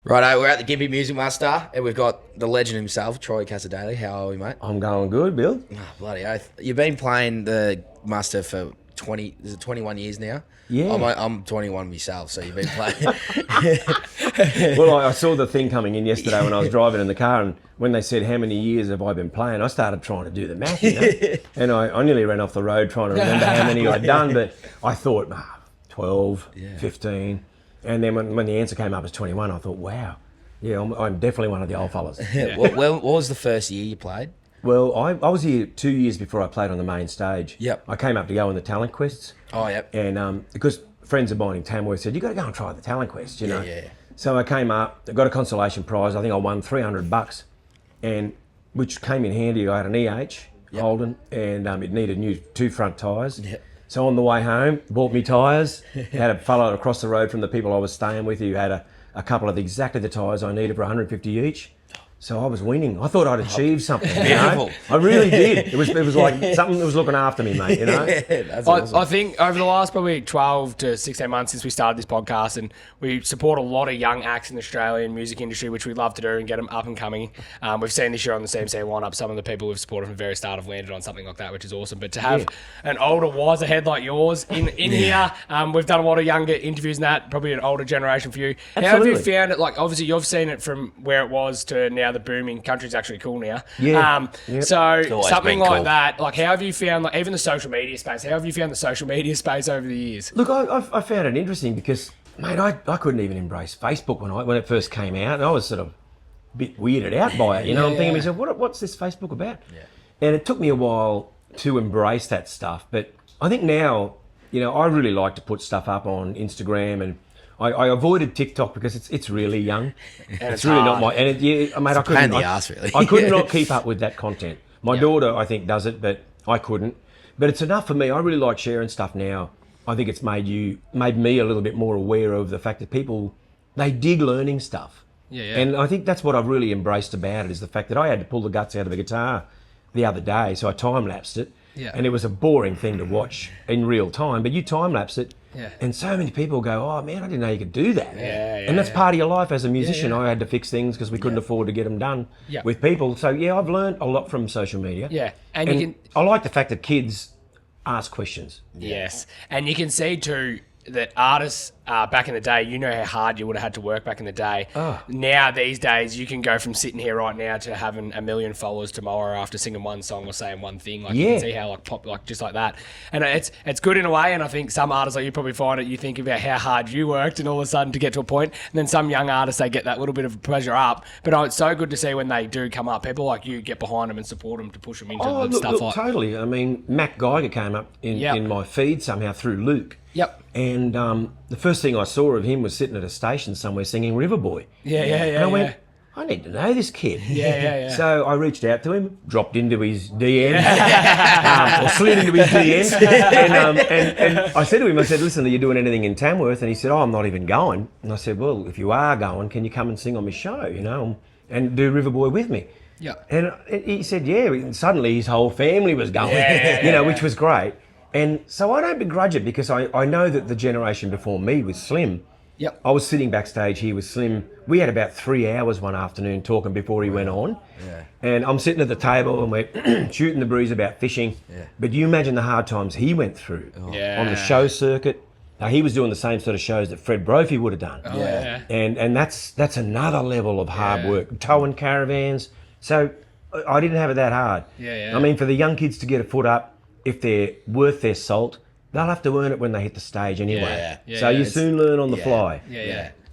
Righto, we're at the Gympie Music Master, and we've got the legend himself, Troy CASSAR-DALEY. How are we, mate? I'm going good, Bill. Oh, bloody oath. You've been playing the Master for 21 years now? Yeah. I'm 21 myself, so you've been playing. Well, I saw the thing coming in yesterday when I was driving in the car, and when they said, how many years have I been playing, I started trying to do the math, and I nearly ran off the road trying to remember how many I'd done, but I thought, 12, 15. And then when the answer came up as 21, I thought, wow, yeah, I'm definitely one of the old fellas. What was the first year you played? Well, I was here 2 years before I played on the main stage. Yep. I came up to go on the talent quests. Oh, yep. And because friends of mine in Tamworth said, you got to go and try the talent quest, you know. Yeah. So I came up, I got a consolation prize. I think I won $300, and which came in handy. I had an EH Holden, and it needed two front tyres. Yep. So on the way home, bought me tyres. Had a fellow across the road from the people I was staying with who had a couple of exactly the tyres I needed for 150 each. So I was winning. I thought I'd achieved something. Beautiful. I really did. It was like something that was looking after me, mate. You know. That's awesome. I think over the last probably 12 to 16 months since we started this podcast, and we support a lot of young acts in the Australian music industry, which we love to do and get them up and coming. We've seen this year on the CMC lineup, some of the people we've supported from the very start have landed on something like that, which is awesome. But to have an older wise head like yours in here, we've done a lot of younger interviews and that, probably an older generation for you. Absolutely. How have you found it? Like, obviously, you've seen it from where it was to now the booming country's actually cool now. Yeah. So something been like cool. that, like how have you found, like even the social media space, how have you found the social media space over the years? Look, I found it interesting because, mate, I couldn't even embrace Facebook when it first came out, and I was sort of a bit weirded out by it. You know, I'm thinking to myself, what's this Facebook about? Yeah. And it took me a while to embrace that stuff, but I think now, you know, I really like to put stuff up on Instagram, and I avoided TikTok because it's really young. And it's really not my. And mate, I couldn't. pain in the arse, really. I could not keep up with that content. My daughter, I think, does it, but I couldn't. But it's enough for me. I really like sharing stuff now. I think it's made me a little bit more aware of the fact that people, they dig learning stuff. Yeah. And I think that's what I've really embraced about it, is the fact that I had to pull the guts out of a guitar the other day, so I time-lapsed it. Yeah. And it was a boring thing to watch in real time, but you time-lapse it, and so many people go, oh man, I didn't know you could do that. And that's part of your life as a musician. I had to fix things because we couldn't afford to get them done with people. So I've learned a lot from social media. Yeah. And you can, I like the fact that kids ask questions. yes. And you can see too that artists back in the day, you know how hard you would have had to work back in the day. Now, these days, you can go from sitting here right now to having 1 million followers tomorrow after singing one song or saying one thing. Like, you can see how, like, pop, like, just like that. And it's good in a way, and I think some artists, like you probably find it, you think about how hard you worked and all of a sudden to get to a point, and then some young artists, they get that little bit of pressure up. But it's so good to see when they do come up, people like you get behind them and support them to push them into the stuff like... Totally. I mean, Mac Geiger came up in my feed somehow through Luke. Yep. And the first thing I saw of him was sitting at a station somewhere singing Riverboy. And I went, I need to know this kid. So I reached out to him, dropped into his DM, or slid into his DM, and I said to him, listen, are you doing anything in Tamworth? And he said, I'm not even going. And I said, well, if you are going, can you come and sing on my show, you know, and do Riverboy with me? Yeah. And he said, yeah. And suddenly his whole family was going, which was great. And so I don't begrudge it because I know that the generation before me was Slim. Yep. I was sitting backstage here with Slim. We had about 3 hours one afternoon talking before he went on. And I'm sitting at the table and we're shooting the breeze about fishing. But you imagine the hard times he went through on the show circuit. Now, he was doing the same sort of shows that Fred Brophy would have done. And that's another level of hard work. Towing caravans. So I didn't have it that hard. I mean, for the young kids to get a foot up, if they're worth their salt, they'll have to earn it when they hit the stage anyway. So you soon learn on the fly.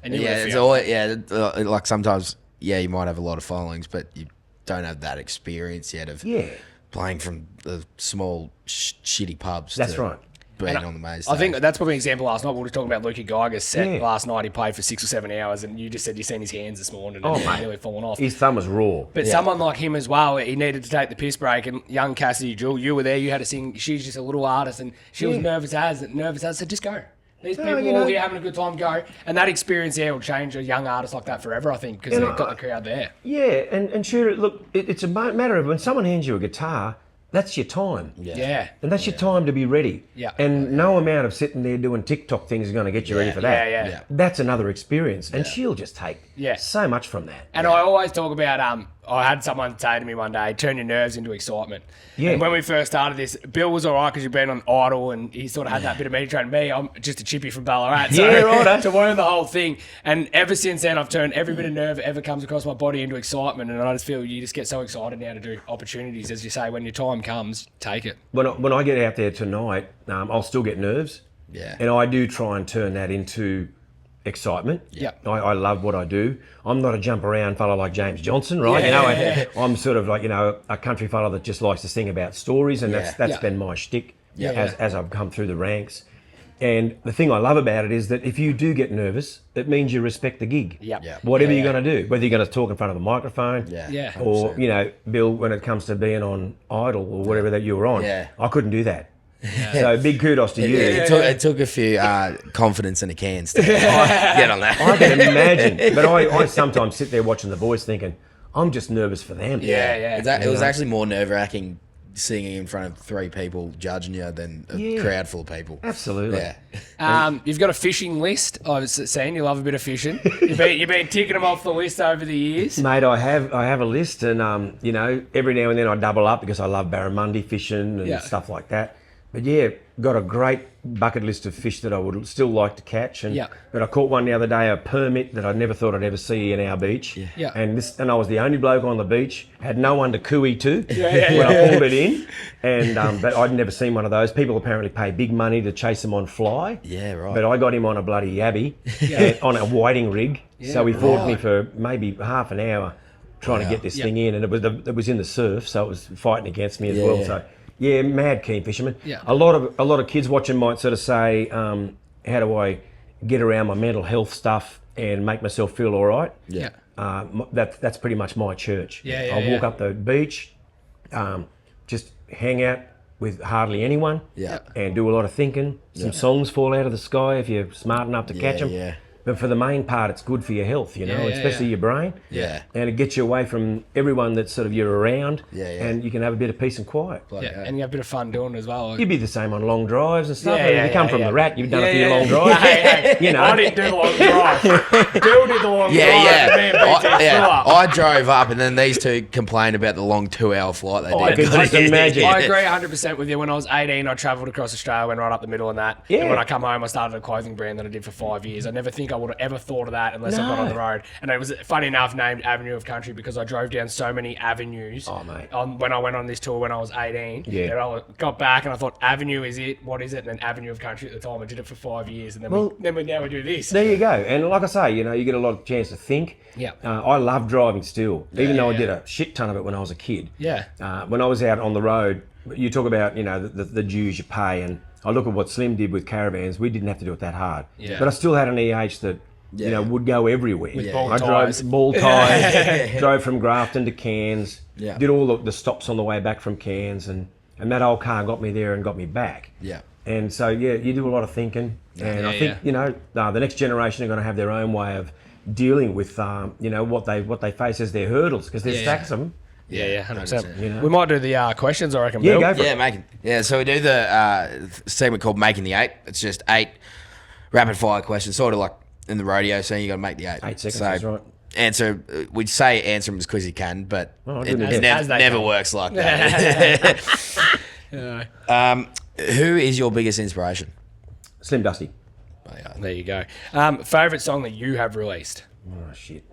And it's always, like sometimes, you might have a lot of followings, but you don't have that experience yet of playing from the small shitty pubs. That's right. Being on the main stage. I think that's probably an example last night. We were talking about Lukey Geiger's set last night. He played for 6 or 7 hours, and you just said you seen his hands this morning and he's nearly fallen off. His thumb was raw. But someone like him as well, he needed to take the piss break. And young Cassie, Jewel, you were there. You had to sing. She's just a little artist, and she was nervous as. I said, just go. These people are all here having a good time, go. And that experience there will change a young artist like that forever, I think, because they've got the crowd there. Yeah, and sure, look, it's a matter of when someone hands you a guitar, that's your time. Yeah. And that's your time to be ready. Yeah. And no amount of sitting there doing TikTok things is going to get you ready for that. Yeah. That's another experience. And she'll just take so much from that. And I always talk about, I had someone say to me one day, turn your nerves into excitement. Yeah. And when we first started this, Bill was all right because you've been on Idol and he sort of had that bit of media training. Me, I'm just a chippy from Ballarat. So to learn the whole thing. And ever since then, I've turned every bit of nerve that ever comes across my body into excitement. And I just feel you just get so excited now to do opportunities. As you say, when your time comes, take it. When I get out there tonight, I'll still get nerves. Yeah. And I do try and turn that into excitement. Yeah. I love what I do. I'm not a jump around fella like James Johnson, right? I'm sort of like, a country fella that just likes to sing about stories, and that's been my shtick as I've come through the ranks. And the thing I love about it is that if you do get nervous, it means you respect the gig. Whatever you're going to do, whether you're going to talk in front of a microphone, or Bill, when it comes to being on Idol or whatever that you were on, I couldn't do that. So big kudos to you. It took a few confidence in a cans to get on that. I can imagine, but I sometimes sit there watching The Voice thinking, I'm just nervous for them. It was actually more nerve-wracking singing in front of 3 people judging you than a crowd full of people. Absolutely. You've got a fishing list. I've seen you love a bit of fishing. You've been ticking them off the list over the years. Mate, I have a list, and every now and then I double up because I love barramundi fishing and stuff like that. But got a great bucket list of fish that I would still like to catch. But I caught one the other day, a permit that I never thought I'd ever see in our beach. And I was the only bloke on the beach, had no one to cooey to when I pulled it in. And but I'd never seen one of those. People apparently pay big money to chase them on fly. Yeah, right. But I got him on a bloody yabby on a whiting rig. So he fought me for maybe half an hour trying to get this thing in, and it was in the surf, so it was fighting against me as well. So. Yeah, mad keen fisherman. A lot of kids watching might sort of say, how do I get around my mental health stuff and make myself feel all right? That's pretty much my church. I walk up the beach, just hang out with hardly anyone, and do a lot of thinking. Some songs fall out of the sky if you're smart enough to catch them. But for the main part, it's good for your health, especially your brain. And it gets you away from everyone that sort of you're around, and you can have a bit of peace and quiet. And you have a bit of fun doing it as well. You'd be the same on long drives and stuff. If you come from the Rat, you've done a few long drives. I didn't do the long drive. Bill did the long drive. I drove up, and then these two complained about the long 2-hour flight they did. I can just imagine. I agree 100% with you. When I was 18, I travelled across Australia, went right up the middle on that. And when I come home, I started a clothing brand that I did for 5 years. I never think I would have ever thought of that unless I got on the road. And it was, funny enough, named Avenue of Country because I drove down so many avenues when I went on this tour when I was 18. That I got back and I thought, Avenue is it? What is it? And then Avenue of Country at the time. I did it for 5 years. And then now we do this. There you go. And like I say, you get a lot of chance to think. I love driving still, even though I did a shit ton of it when I was a kid. When I was out on the road, you talk about, the dues you pay, and I look at what Slim did with caravans. We didn't have to do it that hard. But I still had an EH that would go everywhere. With ball I tyres. drove ball tyres, drove from Grafton to Cairns, did all the stops on the way back from Cairns, and that old car got me there and got me back. And so, you do a lot of thinking. And I think, the next generation are going to have their own way of dealing with, what they face as their hurdles, because there's stacks of them. 100%. We might do the questions, I reckon, Yeah, Bill. go for it. So we do the segment called Making the 8. It's just 8 rapid fire questions, sort of like in the rodeo scene. You got to make the 8. 8 seconds, that's right. We'd say answer them as quick as you can, but it as they never come. works like that. Who is your biggest inspiration? Slim Dusty. There you go. Favourite song that you have released? Oh, shit.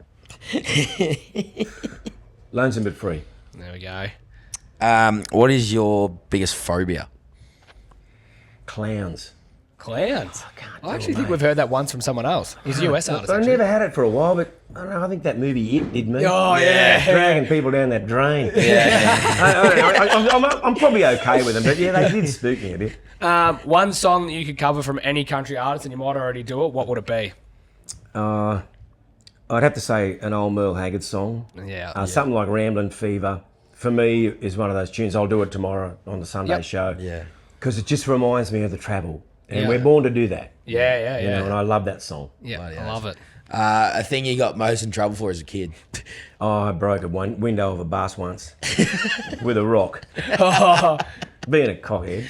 Lonesome but Free. There we go. What is your biggest phobia? Clowns. Clowns. I actually think we've heard that once from someone else. He's a US artist. I actually. never had it for a while, but I don't know. I think that movie It did me. Oh, yeah. Dragging people down that drain. I'm probably okay with them, but they did spook me a bit. One song that you could cover from any country artist, and you might already do it, what would it be? I'd have to say an old Merle Haggard song. Something like Ramblin' Fever. For me, is one of those tunes. I'll do it tomorrow on the Sunday show. Because it just reminds me of the travel. And we're born to do that. Yeah. And I love that song. Yeah, I love it. A thing you got most in trouble for as a kid. Oh, I broke a window of a bus once with a rock. Being a cockhead.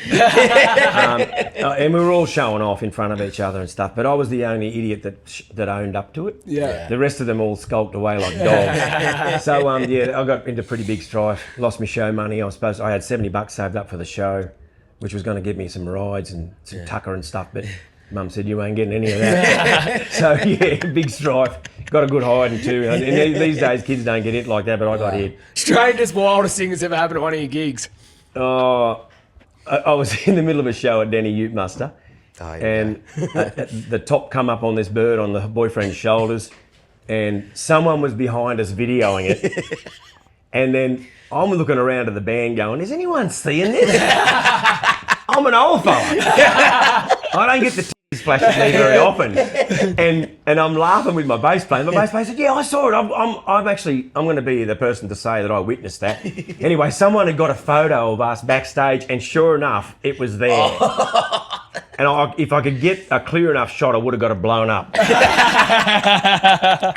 And we were all showing off in front of each other and stuff, but I was the only idiot that owned up to it. Yeah. The rest of them all skulked away like dogs. So, I got into pretty big strife. Lost my show money. I had $70 saved up for the show, which was going to give me some rides and some tucker and stuff, but Mum said, you ain't getting any of that. So, big strife. Got a good hiding too. And these days, kids don't get hit like that, but I got hit. Strangest, wildest thing that's ever happened at one of your gigs. Oh, I was in the middle of a show at Denny Ute Muster, and the top come up on this bird on the boyfriend's shoulders, and someone was behind us videoing it, and then I'm looking around at the band going, is anyone seeing this? I'm an old fella. I don't get the titties flashed at me very often, and I'm laughing with my bass player. My bass player said, "Yeah, I saw it. I'm going to be the person to say that I witnessed that." Anyway, someone had got a photo of us backstage, and sure enough, it was there. And if I could get a clear enough shot, I would have got it blown up.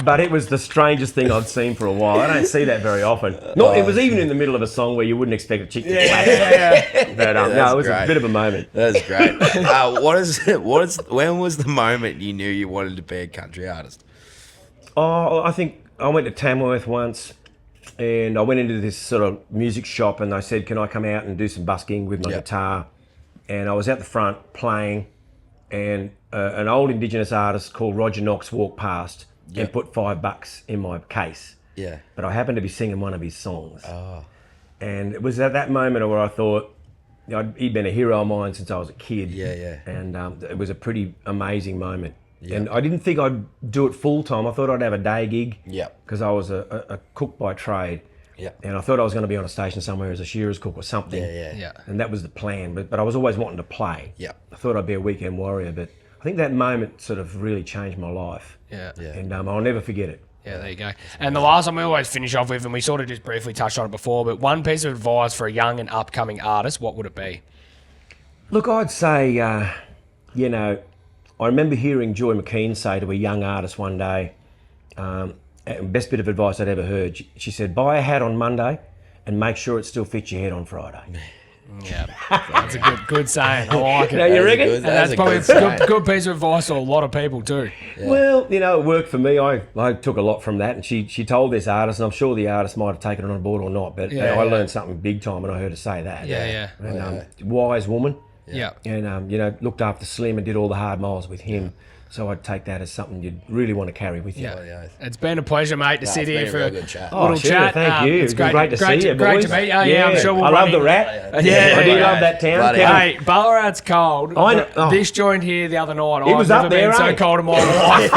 But it was the strangest thing I'd seen for a while. I don't see that very often. It was even in the middle of a song where you wouldn't expect a chick to clap. But no, it was a bit of a moment. That's great. When was the moment you knew you wanted to be a country artist? Oh, I think I went to Tamworth once, and I went into this sort of music shop, and they said, "Can I come out and do some busking with my guitar?" And I was at the front playing, and an old Indigenous artist called Roger Knox walked past and put $5 in my case. Yeah. But I happened to be singing one of his songs. Oh. And it was at that moment where I thought, he'd been a hero of mine since I was a kid. Yeah. And it was a pretty amazing moment. Yeah. And I didn't think I'd do it full time. I thought I'd have a day gig. Yeah. Because I was a cook by trade. Yeah. And I thought I was going to be on a station somewhere as a shearer's cook or something. Yeah. And that was the plan. But I was always wanting to play. Yeah. I thought I'd be a weekend warrior, but I think that moment sort of really changed my life. Yeah. And I'll never forget it. Yeah, there you go. And the last one we always finish off with, and we sort of just briefly touched on it before, but one piece of advice for a young and upcoming artist, what would it be? Look, I'd say, I remember hearing Joy McKean say to a young artist one day, best bit of advice I'd ever heard. She said, buy a hat on Monday and make sure it still fits your head on Friday. Yeah, that's a good saying. I like it. Now, you reckon? That's probably a good piece of advice to a lot of people too. Yeah. Well, it worked for me. I took a lot from that, and she told this artist, and I'm sure the artist might have taken it on board or not, but I learned something big time when I heard her say that. Yeah. And, wise woman. Yeah. And, looked after Slim and did all the hard miles with him. So I'd take that as something you'd really want to carry with you. Yeah. It's been a pleasure, mate, to sit here for a little chat. Thank you. It's great to see you, great boys. to meet you. Yeah, I'm sure we'll I love the rat. I do love that town. Hey, Ballarat's cold. I know. This joint here the other night, it was I've up never there, been so cold in my life.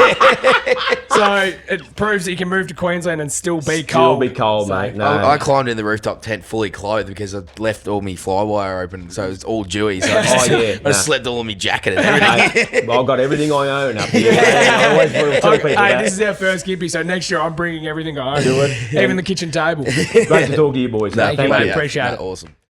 So it proves that you can move to Queensland and still be cold. Still be cold, mate. No. I climbed in the rooftop tent fully clothed because I left all my fly wire open, so it was all dewy. So I slept all in my jacket and everything. I've got everything I own up here. I always want to tell people that. This is our first Gympie, so next year I'm bringing everything I own. Do it. Even the kitchen table. Great to talk to you boys. Thank you, mate. Appreciate it. Awesome.